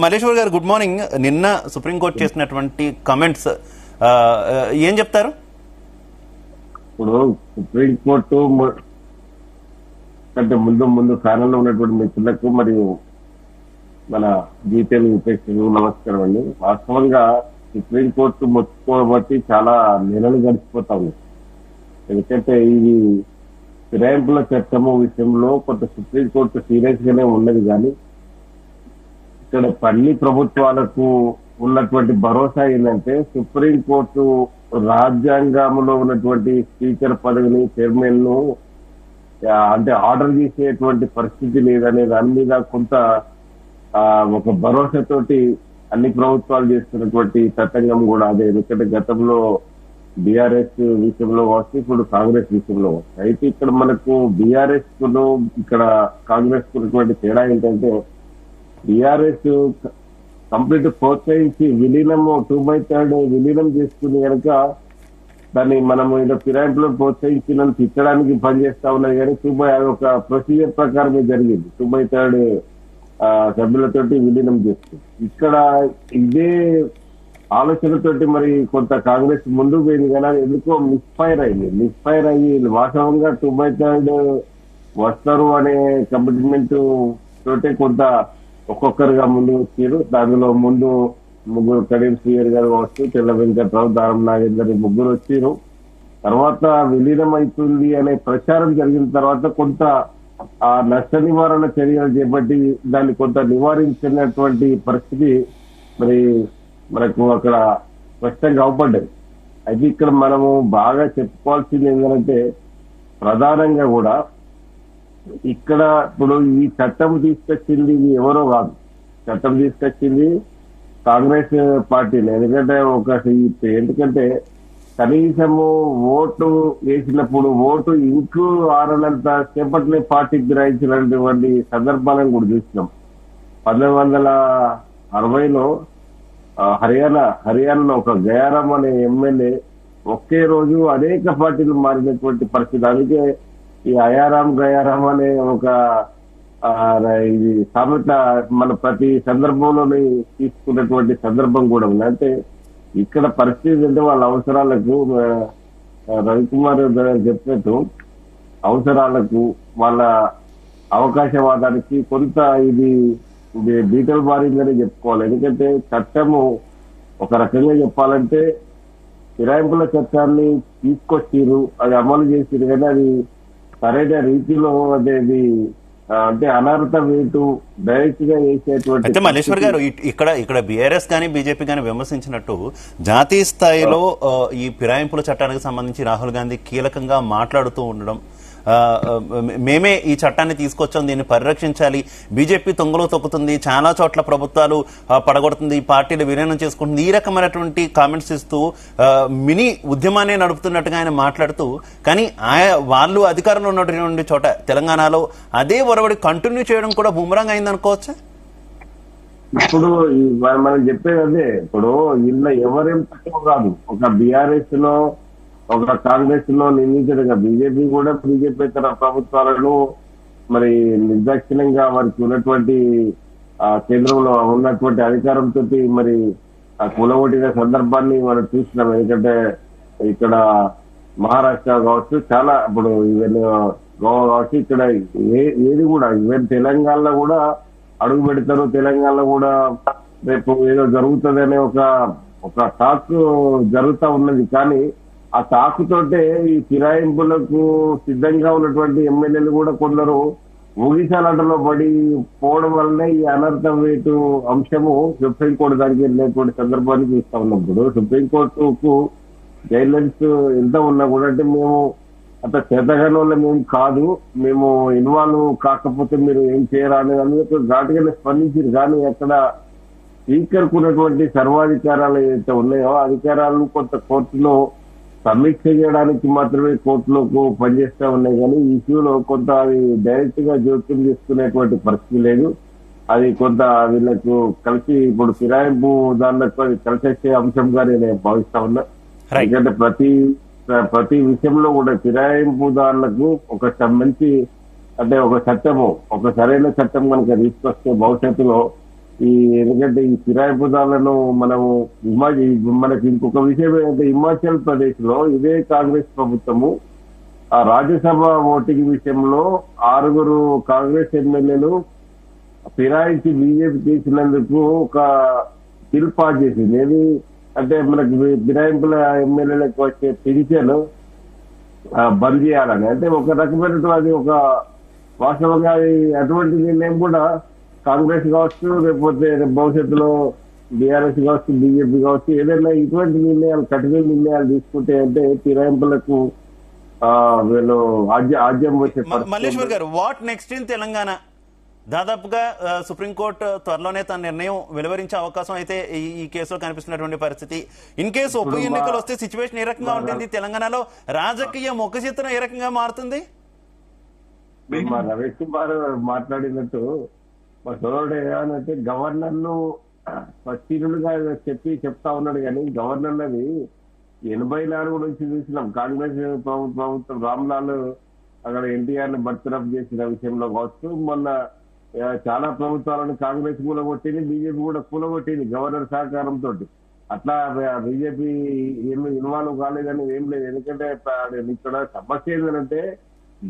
మల్లేశ్వర్ గారు good morning. నిన్న supreme court చేసినటువంటి కమెంట్స్ ఏం చెప్తారు? ఇప్పుడు సుప్రీంకోర్టు కంటే ముందు ప్యానల్లో ఉన్నటువంటి మిత్రులకు మరియు మన జీతేలు ఉపేక్షకు నమస్కారం అండి. వాస్తవంగా సుప్రీంకోర్టు మొత్తుకోబట్టి చాలా నెలలు గడిచిపోతా ఉంది. ఎందుకంటే ఇది ఫిరాయింపుల చట్టము విషయంలో కొంత సుప్రీంకోర్టు సీరియస్ గానే ఉన్నది, కానీ ఇక్కడ అన్ని ప్రభుత్వాలకు ఉన్నటువంటి భరోసా ఏంటంటే సుప్రీంకోర్టు రాజ్యాంగంలో ఉన్నటువంటి స్పీకర్ పదవిని, చైర్మన్ ను అంటే ఆర్డర్ చేసేటువంటి పరిస్థితి లేదనే దాని మీద కొంత ఒక భరోసాతోటి అన్ని ప్రభుత్వాలు చేస్తున్నటువంటి తతంగం కూడా అదే. ఎందుకంటే గతంలో బీఆర్ఎస్ విషయంలో వస్తే ఇప్పుడు కాంగ్రెస్ విషయంలో వస్తే, అయితే ఇక్కడ మనకు బీఆర్ఎస్ కును ఇక్కడ కాంగ్రెస్ కున్నటువంటి తేడా ఏంటంటే బీఆర్ఎస్ కంప్లీట్ ప్రోత్సహించి విలీనము 2/3 విలీనం చేసుకుని కనుక దాన్ని మనము ఇలా ఫిరాయింపులో ప్రోత్సహించిన తిట్టడానికి పనిచేస్తా ఉన్నది, కానీ ఒక ప్రొసీజర్ ప్రకారమే జరిగింది. 2/3 సభ్యులతోటి విలీనం చేస్తుంది. ఇక్కడ ఇదే ఆలోచనతోటి మరి కొంత కాంగ్రెస్ ముందుకు పోయింది, కానీ అది ఎందుకో మిస్ఫైర్ అయ్యి వాస్తవంగా 2/3 వస్తారు అనే కమిట్మెంట్ తోటే కొంత ఒక్కొక్కరుగా ముందు వచ్చారు. దానిలో ముందు ముగ్గురు కడియం శ్రీహరి గారు కావచ్చు, తెల్ల వెంకట్రావు, దారం నాగేందర్ ముగ్గురు వచ్చారు. తర్వాత విలీనం అవుతుంది అనే ప్రచారం జరిగిన తర్వాత కొంత ఆ నష్ట నివారణ చర్యలు చేపట్టి దాన్ని కొంత నివారించినటువంటి పరిస్థితి మరి మనకు అక్కడ స్పష్టంగా అవపడ్డది. అయితే ఇక్కడ మనము బాగా చెప్పుకోవాల్సింది ఏంటంటే ప్రధానంగా కూడా ఇక్కడ ఇప్పుడు ఈ చట్టం తీసుకొచ్చింది ఎవరో కాదు, చట్టం తీసుకొచ్చింది కాంగ్రెస్ పార్టీని. ఎందుకంటే కనీసము ఓటు వేసినప్పుడు ఓటు ఇంకు ఆరనంత సేపట్లే పార్టీకి గ్రహించినటువంటి సందర్భాలను కూడా చూసినాం. 1960లో హర్యానాలో ఒక గయారాం అనే ఎమ్మెల్యే ఒకే రోజు అనేక పార్టీలు మారినటువంటి పరిస్థితి. అందుకే ఈ గయారాం అనే ఒక ఇది సామెత మన ప్రతి సందర్భంలోనే తీసుకున్నటువంటి సందర్భం కూడా ఉంది. అంటే ఇక్కడ పరిస్థితి అంటే వాళ్ళ అవసరాలకు రవికుమార్ చెప్పినట్టు అవసరాలకు వాళ్ళ అవకాశవాదానికి కొంత ఇది బీటలు బారిందని చెప్పుకోవాలి. ఎందుకంటే చట్టము ఒక రకంగా చెప్పాలంటే ఫిరాయింపుల చట్టాన్ని తీసుకొచ్చిరు, అది అమలు చేసిరు, కానీ అది సరైన రీతిలో అనేది అంటే అనర్హత వేటు డైరెక్ట్ గా వేసేటువంటి. అయితే మల్లేశ్వర్ గారు ఇక్కడ బీఆర్ఎస్ కానీ బీజేపీ కానీ విమర్శించినట్టు జాతీయ స్థాయిలో ఈ ఫిరాయింపుల చట్టానికి సంబంధించి రాహుల్ గాంధీ కీలకంగా మాట్లాడుతూ ఉండడం, మేమే ఈ చట్టాన్ని తీసుకొచ్చాం, దీన్ని పరిరక్షించాలి, బీజేపీ తొంగలో తొక్కుతుంది, చాలా చోట్ల ప్రభుత్వాలు పడగొడుతుంది, పార్టీలు విలీనం చేసుకుంటుంది, ఈ రకమైనటువంటి కామెంట్స్ ఇస్తూ మినీ ఉద్యమాన్ని నడుపుతున్నట్టుగా ఆయన మాట్లాడుతూ, కానీ వాళ్ళు అధికారంలో ఉన్నటువంటి చోట తెలంగాణలో అదే ఒరవడి కంటిన్యూ చేయడం కూడా బూమరాంగ్ అయిందనుకోవచ్చా? ఇప్పుడు మనం చెప్పేది అదే. ఇప్పుడు ఇలా ఎవరేం తక్కువ కాదు, ఒక బీఆర్ఎస్ లో ఒక కాంగ్రెస్ లో నిందించడంగా బీజేపీ కూడా బీజేపీతర ప్రభుత్వాలను మరి నిర్దాక్షిణ్యంగా వారికి ఉన్నటువంటి కేంద్రంలో ఉన్నటువంటి అధికారంతో మరి కూలగొట్టిన సందర్భాన్ని మనం చూసినాం. ఎందుకంటే ఇక్కడ మహారాష్ట్ర కావచ్చు, చాలా ఇప్పుడు ఈవెన్ గోవా కావచ్చు, ఇక్కడ ఏది కూడా ఈవెన్ తెలంగాణలో కూడా అడుగు పెడతారు, తెలంగాణలో కూడా రేపు ఏదో జరుగుతుంది అనే ఒక టాక్ జరుగుతూ ఉన్నది. కానీ ఆ తాకుతోటే ఈ ఫిరాయింపులకు సిద్ధంగా ఉన్నటువంటి ఎమ్మెల్యేలు కూడా కొందరు ఊగిసలాటలో పడి పోవడం వల్లనే ఈ అనర్థం వేటు అంశము సుప్రీంకోర్టు దానికి వెళ్ళేటువంటి సందర్భాన్ని చూస్తా ఉన్నప్పుడు సుప్రీంకోర్టుకు గైడ్లైన్స్ ఎంత ఉన్నా కూడా అంటే మేము అంత చేతగాని వల్ల మేము కాదు, మేము ఇన్వాల్వ్ కాకపోతే మీరు ఏం చేయరా అనేది అందుకు ఘాటుగానే స్పందించారు. కానీ అక్కడ స్పీకర్ కు ఉన్నటువంటి సర్వాధికారాలు ఏదైతే ఉన్నాయో అధికారాలను కొంత కోర్టులో సమీక్ష చేయడానికి మాత్రమే కోర్టులకు పనిచేస్తా ఉన్నాయి, కానీ ఈ ఇష్యూలో కొంత అది డైరెక్ట్ గా జోక్యం చేసుకునేటువంటి పరిస్థితి లేదు. అది కొంత వీళ్ళకు కలిసి ఇప్పుడు ఫిరాయింపు దానిలో కలిసి వచ్చే అంశంగా నేను భావిస్తా ఉన్నా. ఎందుకంటే ప్రతి విషయంలో కూడా ఫిరాయింపుదారులకు ఒక మంచి అంటే ఒక చట్టము, ఒక సరైన చట్టం కనుక తీసుకొస్తే భవిష్యత్తులో ఎందుకంటే ఈ ఫిరాయింపుదారులను మనము మనకి ఇంకొక విషయం ఏంటంటే హిమాచల్ ప్రదేశ్ లో ఇదే కాంగ్రెస్ ప్రభుత్వము ఆ రాజ్యసభ ఓటింగ్ విషయంలో 6 కాంగ్రెస్ ఎమ్మెల్యేలు ఫిరాయించి బీజేపీ చేసినందుకు ఒక బిల్ పాస్ చేసింది. ఏది అంటే మనకి ఫిరాయింపుల ఎమ్మెల్యేలకు వచ్చే పింఛను బంద్ చేయాలని. అంటే ఒక రకమైనటువంటి ఒక వాస్తవంగా అటువంటి నిర్ణయం కూడా కాంగ్రెస్ కావచ్చు, లేకపోతే భవిష్యత్తులో బీఆర్ఎస్ కావచ్చు, బీజేపీ కావచ్చు, ఏదైనా ఇటువంటి నిర్ణయాలు కఠిన నిర్ణయాలు తీసుకుంటే అంటే ఫిరాయింపులకు వీళ్ళు ఆజ్యం వచ్చే. మల్లేశ్వర్ గారు, వాట్ నెక్స్ట్ ఇన్ తెలంగాణ? దాదాపుగా సుప్రీంకోర్టు త్వరలోనే తన నిర్ణయం వెలువరించే అవకాశం అయితే ఈ కేసులో కనిపిస్తున్నటువంటి పరిస్థితి. ఇన్ కేసు ఉప ఎన్నికలు వస్తే సిచ్యువేషన్ ఏ రకంగా ఉంటుంది తెలంగాణలో? రాజకీయ ముఖ చిత్రం ఏ రకంగా మారుతుంది? మా రమేష్ కుమార్ మాట్లాడినట్టు మా సోదరుడు ఏమనంటే గవర్నర్లు పరిశీలుగా చెప్తా ఉన్నాడు, కానీ గవర్నర్లది 84 నుంచి చూసినాం. కాంగ్రెస్ ప్రభుత్వం రామ్లాల్ అక్కడ ఎన్టీఆర్ ని బర్తరఫ్ చేసిన విషయంలో కావచ్చు, మొన్న చాలా ప్రభుత్వాలను కాంగ్రెస్ కూలగొట్టింది, బీజేపీ కూడా కూలగొట్టింది గవర్నర్ సహకారంతో. అట్లా బీజేపీ ఏమి ఇన్వాల్వ్ కాలేదని ఏం లేదు. ఎందుకంటే ఇక్కడ సమస్య ఏంటంటే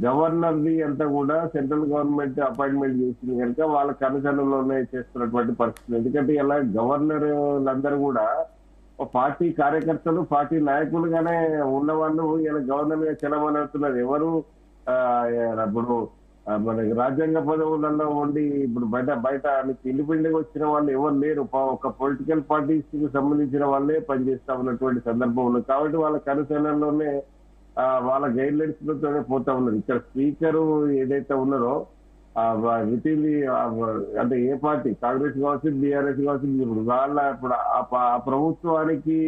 గవర్నర్ది అంతా కూడా సెంట్రల్ గవర్నమెంట్ అపాయింట్మెంట్ చేసింది కనుక వాళ్ళ కనుసన్నలోనే చేస్తున్నటువంటి పరిస్థితి. ఎందుకంటే ఇలా గవర్నర్లందరూ కూడా పార్టీ కార్యకర్తలు, పార్టీ నాయకులుగానే ఉన్న వాళ్ళు ఇలా గవర్నర్ గా చెలమనవుతున్నారు. ఎవరు ఇప్పుడు మనకి రాజ్యాంగ పదవులలో ఉండి ఇప్పుడు బయట ఇండిపెండెంట్ వచ్చిన వాళ్ళు ఎవరు లేరు. ఒక పొలిటికల్ పార్టీస్ కి సంబంధించిన వాళ్ళే పనిచేస్తా ఉన్నటువంటి సందర్భం ఉంది. కాబట్టి వాళ్ళ కనుసన్నలోనే వాళ్ళ గైడ్ లైన్స్ తోనే పోతా ఉన్నారు. ఇక్కడ స్పీకర్ ఏదైతే ఉన్నారో విత్ ఇన్ ది అంటే ఏ పార్టీ కాంగ్రెస్ కావచ్చు, బీఆర్ఎస్ కావచ్చు, ఇప్పుడు వాళ్ళ ఇప్పుడు ఆ ప్రభుత్వానికి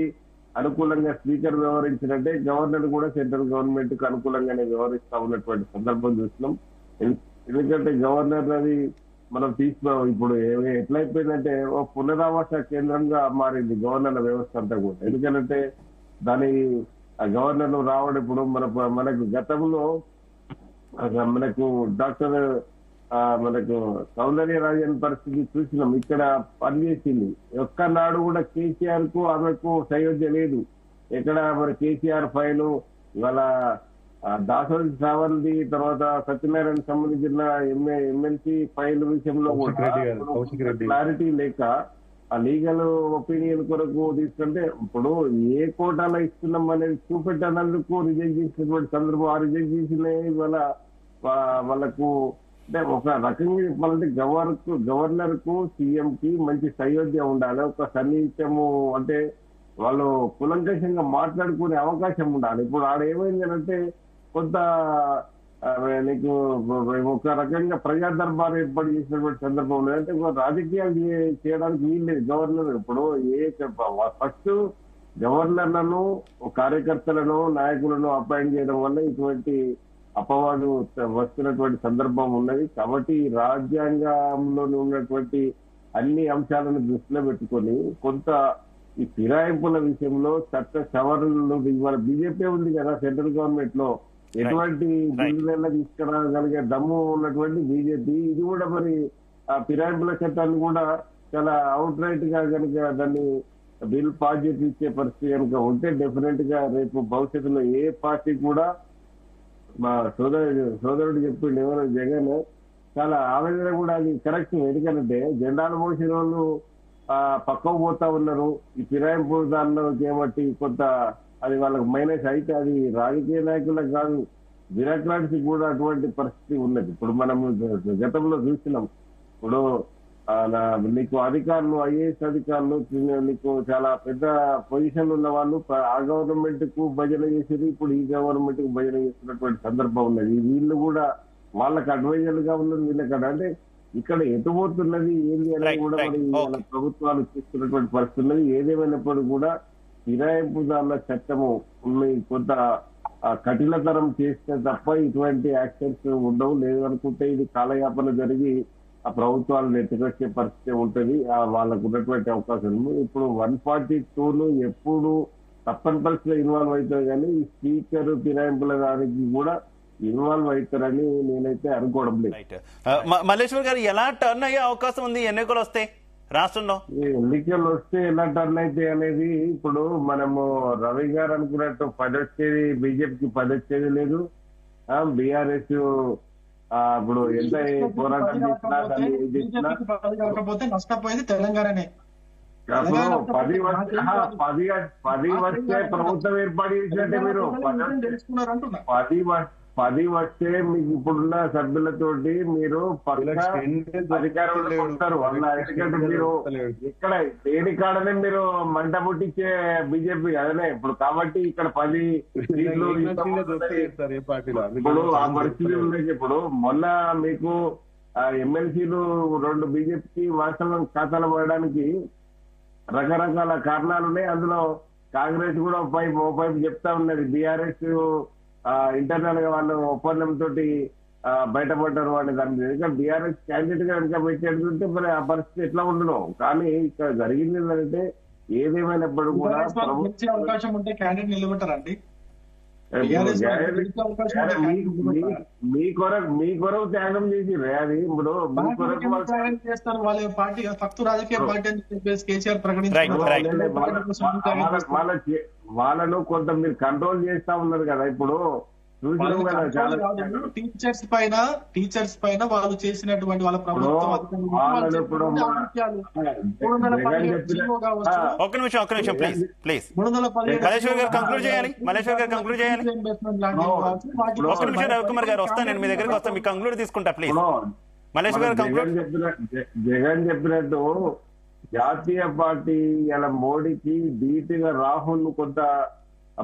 అనుకూలంగా స్పీకర్ వ్యవహరించినట్టే గవర్నర్ కూడా సెంట్రల్ గవర్నమెంట్ కు అనుకూలంగానే వ్యవహరిస్తా ఉన్నటువంటి సందర్భం చూస్తున్నాం. ఎందుకంటే గవర్నర్ అది మనం ఇప్పుడు ఎట్లయిపోయిందంటే ఒక పునరావాస కేంద్రంగా మారింది గవర్నర్ల వ్యవస్థ అంతా కూడా. ఎందుకంటే దాని గవర్నర్లు రావడం ఇప్పుడు మనకు గతంలో మనకు డాక్టర్ మనకు సౌందర్యరాజన్ పరిస్థితి చూసినాం. ఇక్కడ పనిచేసింది ఒక్కనాడు కూడా కేసీఆర్ కు ఆమెకు సయోధ్య లేదు. ఎక్కడ మరి కేసీఆర్ ఫైలు ఇవాళ దాసోజి శ్రావంతి తర్వాత సత్యనారాయణ సంబంధించిన ఎమ్మెల్సీ ఫైల్ విషయంలో కూడా క్లారిటీ లేక ఆ లీగల్ ఒపీనియన్ కొరకు తీసుకుంటే ఇప్పుడు ఏ కోటాలో ఇస్తున్నాం అనేది చూపెట్టనందుకు రిజెక్ట్ చేసినటువంటి సందర్భం. ఆ రిజెక్ట్ చేసిన వాళ్ళకు అంటే ఒక రకంగా చెప్పాలంటే గవర్నర్ కు సీఎం కి మంచి సయోధ్య ఉండాలి, ఒక సన్నిహిత్యము అంటే వాళ్ళు కులంకషంగా మాట్లాడుకునే అవకాశం ఉండాలి. ఇప్పుడు ఆడ ఏమైంది అంటే కొంత నీకు ఒక రకంగా ప్రజా దర్బారు ఏర్పాటు చేసినటువంటి సందర్భంలో అంటే రాజకీయాలు చేయడానికి వీల్లేదు గవర్నర్. ఇప్పుడు ఫస్ట్ గవర్నర్లను, కార్యకర్తలను, నాయకులను అపాయింట్ చేయడం వల్ల ఇటువంటి అపవాదు వస్తున్నటువంటి సందర్భం ఉన్నది. కాబట్టి రాజ్యాంగంలో ఉన్నటువంటి అన్ని అంశాలను దృష్టిలో పెట్టుకొని కొంత ఈ ఫిరాయింపుల విషయంలో చట్ట సవరణలు ఇవాళ బీజేపీ ఉంది కదా సెంట్రల్ గవర్నమెంట్ లో, ఎటువంటి బిల్లులైనా తీసుకురాగలిగే దమ్ము ఉన్నటువంటి బీజేపీ ఇది కూడా మరి ఆ ఫిరాయింపుల చట్టాన్ని కూడా చాలా అవుట్ రైట్ గా కనుక దాన్ని బిల్ పాస్ చేసి ఇచ్చే పరిస్థితి కనుక ఉంటే డెఫినెట్ గా రేపు భవిష్యత్తులో ఏ పార్టీ కూడా మా సోదరుడు చెప్పిండు ఎవరో జగన్ చాలా ఆవేదన కూడా అది కరెక్ట్. ఎందుకంటే జెండాలు మోసిన వాళ్ళు పక్కకు పోతా ఉన్నారు. ఈ ఫిరాయింపు దానిలో చేయబట్టి కొంత అది వాళ్ళకి మైనస్ అయితే అది రాజకీయ నాయకులకు కాదు బ్యూరోక్రాట్స్ కూడా అటువంటి పరిస్థితి ఉన్నది. ఇప్పుడు మనం గతంలో చూసినాం. ఇప్పుడు నీకు అధికారులు, ఐఏఎస్ అధికారులు, నీకు చాలా పెద్ద పొజిషన్ ఉన్న వాళ్ళు ఆ గవర్నమెంట్ కు భజన చేసేది, ఇప్పుడు ఈ గవర్నమెంట్ కు భజన చేస్తున్నటువంటి సందర్భం ఉన్నది. వీళ్ళు కూడా వాళ్ళకి అడ్వైజర్ గా ఉన్నది వీళ్ళకి. అంటే ఇక్కడ ఎటుపోతున్నది ఏంటి అనేది కూడా మరి వాళ్ళ ప్రభుత్వాలు చూస్తున్నటువంటి పరిస్థితి ఉన్నది. ఏదేమైనప్పుడు కూడా ఫిరాయింపుదారుల చట్టము కొంత కఠినతరం చేస్తే తప్ప ఇటువంటి యాక్షన్స్ ఉండవు. లేదనుకుంటే ఇది కాలయాపన జరిగి ఆ ప్రభుత్వాలను ఎత్తుకొచ్చే పరిస్థితి ఉంటుంది. వాళ్ళకు ఉన్నటువంటి అవకాశం. ఇప్పుడు 142ను ఎప్పుడు తప్పని పరిస్థితిలో ఇన్వాల్వ్ అవుతారు, కానీ ఈ స్పీకర్ ఫిరాయింపుల దానికి కూడా ఇన్వాల్వ్ అవుతారని నేనైతే అనుకోవడం లేదు. మల్లేశ్వర్ గారు, ఎలా టర్న్ అయ్యే అవకాశం ఉంది ఎన్నికలు వస్తే? రాష్ట్రంలో? ఈ ఎన్నికలు వస్తే ఎలా టర్న్ అయితే అనేది ఇప్పుడు మనము రవి గారు అనుకున్నట్టు 10 వచ్చేది బీజేపీకి 10 వచ్చేది లేదు. బీఆర్ఎస్ ఇప్పుడు ఎంత పోరాటం చేసినా దాన్ని ఏం చేసినా కాకపోతే నష్టపోయేది తెలంగాణనే. అప్పుడు 10 వస్తే ప్రభుత్వం ఏర్పాటు చేసినట్టే. మీరు 10 వస్తే మీకు ఇప్పుడున్న సభ్యులతోటి మీరు పక్కా అధికారంలో వస్తారు. ఎందుకంటే మీరు ఇక్కడ దేని కాడనే మీరు మంట పుట్టించే బీజేపీ అదనే ఇప్పుడు. కాబట్టి ఇక్కడ 10 సీట్లు ఇప్పుడు ఆ పరిస్థితి ఉన్నాయి. ఇప్పుడు మొన్న మీకు ఎమ్మెల్సీలు 2 బీజేపీకి వాస్తవం ఖాతాలు పడడానికి రకరకాల కారణాలు ఉన్నాయి. అందులో కాంగ్రెస్ కూడా ఓ వైపు చెప్తా ఉన్నది. బీఆర్ఎస్ ఇంటర్నల్ గా వాళ్ళు ఒప్పందంతో బయటపడ్డారు వాళ్ళు దాని మీద. ఇంకా బీఆర్ఎస్ క్యాండిడేట్ గా కనుక పెట్టేటుంటే మరి ఆ పరిస్థితి ఎట్లా ఉండను. కానీ ఇక్కడ జరిగింది ఏంటంటే ఏదేమైనప్పుడు కూడా అవకాశం ఉంటే క్యాండిడేట్ నిలబెట్టారండి. మీ కొరకు త్యాగం చేసి అది ఇప్పుడు మీ కొరకు చేస్తారు వాళ్ళ పార్టీ ఫక్తు రాజకీయ పార్టీ అని చెప్పేసి కేసీఆర్ ప్రకటించారు. వాళ్ళను కొంత మీరు కంట్రోల్ చేస్తా ఉన్నారు కదా. ఇప్పుడు టీచర్స్ పైన వాళ్ళు చేసినటువంటి వాళ్ళ ప్రభుత్వం ఒక్క నిమిషం ప్లీజ్ మల్లేశ్వర్ గారు కంక్లూడ్ చేయాలి. ఒక్క నిమిషం రవికుమార్ గారు వస్తాను, నేను మీ దగ్గరికి వస్తాను, మీ కంక్లూడ్ తీసుకుంటా ప్లీజ్. మల్లేశ్వర్ గారు కంక్లూడ్. జగన్ చెప్పినట్టు జాతీయ పార్టీ ఇలా మోడీకి ధీటుగా రాహుల్ కొంత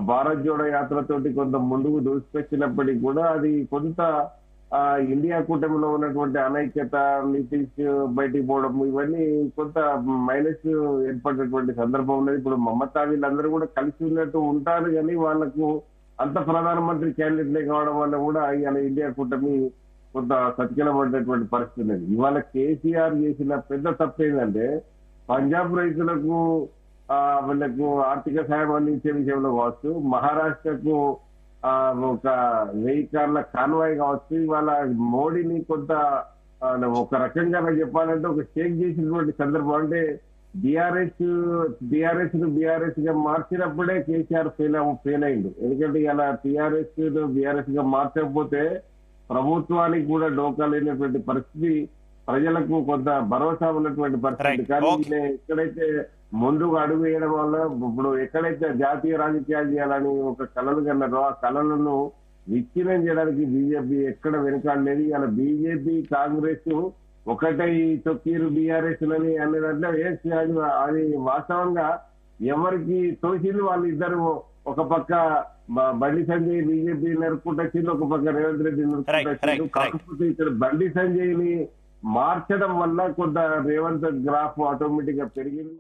భారత్ జోడో యాత్రతోటి కొంత ముందుకు దూసుకొచ్చినప్పటికీ కూడా అది కొంత ఇండియా కూటమిలో ఉన్నటువంటి అనైక్యత, నితీష్ బయటికి పోవడం ఇవన్నీ కొంత మైనస్ ఏర్పడినటువంటి సందర్భం ఉన్నది. ఇప్పుడు మమతా వీళ్ళందరూ కూడా కలిసి ఉన్నట్టు ఉంటారు కానీ వాళ్లకు అంత ప్రధానమంత్రి క్యాండిడేట్లే కావడం వల్ల కూడా ఇవాళ ఇండియా కూటమి కొంత సత్కిలబడినటువంటి పరిస్థితి ఉన్నది. ఇవాళ కేసీఆర్ చేసిన పెద్ద తప్పు ఏంటంటే పంజాబ్ రైతులకు వీళ్లకు ఆర్థిక సాయం అందించే విషయంలో కావచ్చు, మహారాష్ట్రకు ఒక 1000 కార్ల కాన్వాయ్ కావచ్చు, ఇవాళ మోడీని కొంత ఒక రకంగా చెప్పాలంటే ఒక షేక్ చేసినటువంటి సందర్భం. అంటే బీఆర్ఎస్ ను బీఆర్ఎస్ గా మార్చినప్పుడే కేసీఆర్ ఫెయిల్ అయింది. ఎందుకంటే ఇలా టీఆర్ఎస్ ను బీఆర్ఎస్ గా మార్చకపోతే ప్రభుత్వానికి కూడా డోకా లేనటువంటి పరిస్థితి, ప్రజలకు కొంత భరోసా ఉన్నటువంటి పరిస్థితి. కానీ ఎక్కడైతే ముందుకు అడుగు వేయడం వల్ల ఇప్పుడు ఎక్కడైతే జాతీయ రాజకీయాలు చేయాలని ఒక కళలు కన్నారో ఆ కళలను విచ్ఛిన్నం చేయడానికి బీజేపీ ఎక్కడ వెనుకాడలేదు. ఇలా బీజేపీ కాంగ్రెస్ ఒకటై తొక్కిరు బీఆర్ఎస్ అని అనే దాంట్లో అది వాస్తవంగా ఎవరికి తోచింది వాళ్ళు ఇద్దరు. ఒక పక్క బండి సంజయ్ బీజేపీ నరుక్కుంటూ, ఒక పక్క రేవంత్ రెడ్డి నరుక్కుంటూ. కాకపోతే ఇక్కడ బండి సంజయ్ ని మార్చడం వల్ల కొంత రేవంత్ గ్రాఫ్ ఆటోమేటిక్ గా పెరిగింది.